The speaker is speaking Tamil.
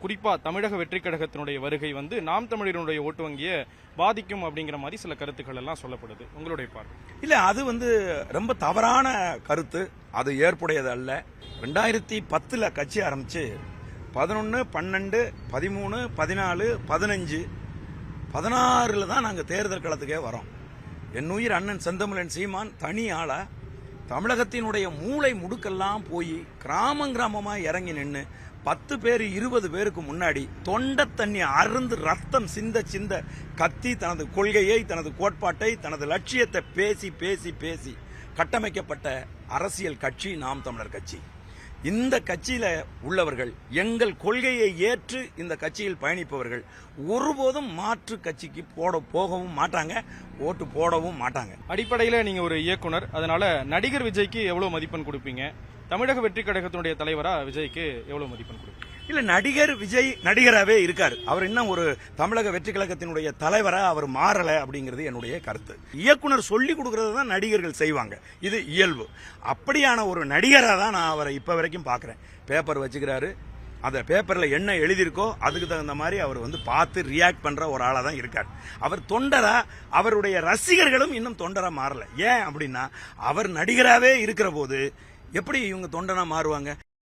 குறிப்பா தமிழக வெற்றி கழகத்தினுடைய வருகை வந்து நாம் தமிழருடைய ஓட்டு வங்கியை பாதிக்கும் அப்படிங்கிற மாதிரி சில கருத்துக்கள் எல்லாம் சொல்லப்படுது. உங்களுடைய பார்வை? இல்ல, அது ரொம்ப தவறான கருத்து. அது ஏற்புடையது அல்ல. 2010 கட்சி ஆரம்பிச்சு 11, 12, 13, 14, 15, 16 தான் நாங்க தேர்தல் களத்துக்கே வரோம். என்னுயிர் அண்ணன் செந்தமிழன் சீமான் தனி ஆளா தமிழகத்தினுடைய மூளை முடுக்கெல்லாம் போய் கிராமமா இறங்கி நின்று 10 பேர் 20 பேருக்கு முன்னாடி தொண்டை தண்ணி அருந்து ரத்தம் சிந்த சிந்த கத்தி தனது கொள்கையை, தனது கோட்பாட்டை, தனது லட்சியத்தை பேசி பேசி பேசி கட்டமைக்கப்பட்ட அரசியல் கட்சி நாம் தமிழர் கட்சி. இந்த கட்சியில உள்ளவர்கள் எங்கள் கொள்கையை ஏற்று இந்த கட்சியில் பயணிப்பவர்கள் ஒருபோதும் மாற்று கட்சிக்கு போகவும் மாட்டாங்க, ஓட்டு போடவும் மாட்டாங்க. அடிப்படையில் நீங்க ஒரு இயக்குனர், அதனால நடிகர் விஜய்க்கு எவ்வளவு மதிப்பெண் கொடுப்பீங்க? தமிழக வெற்றி கழகத்தினுடைய தலைவரா விஜய்க்கு எவ்வளவு மதிப்பெண் கொடுப்பீங்க? இல்ல, நடிகர் விஜய் நடிகராகவே இருக்காரு. அவர் இன்னும் ஒரு தமிழக வெற்றி கழகத்தினுடைய தலைவரா அவர் மாறல அப்படிங்கிறது என்னுடைய கருத்து. இயக்குனர் சொல்லி கொடுக்கறது தான் நடிகர்கள் செய்வாங்க, இது இயல்பு. அப்படியான ஒரு நடிகரா தான் நான் அவரை இப்ப வரைக்கும் பாக்குறேன். பேப்பர் வச்சுக்கிறாரு, அந்த பேப்பர்ல என்ன எழுதியிருக்கோ அதுக்கு தகுந்த மாதிரி அவர் பார்த்து ரியாக்ட் பண்ற ஒரு ஆளா தான் இருக்கார். அவர் தொண்டரா, அவருடைய ரசிகர்களும் இன்னும் தொண்டரா மாறல. ஏன் அப்படின்னா அவர் நடிகராகவே இருக்கிற போது எப்படி இவங்க தொண்டனா மாறுவாங்க?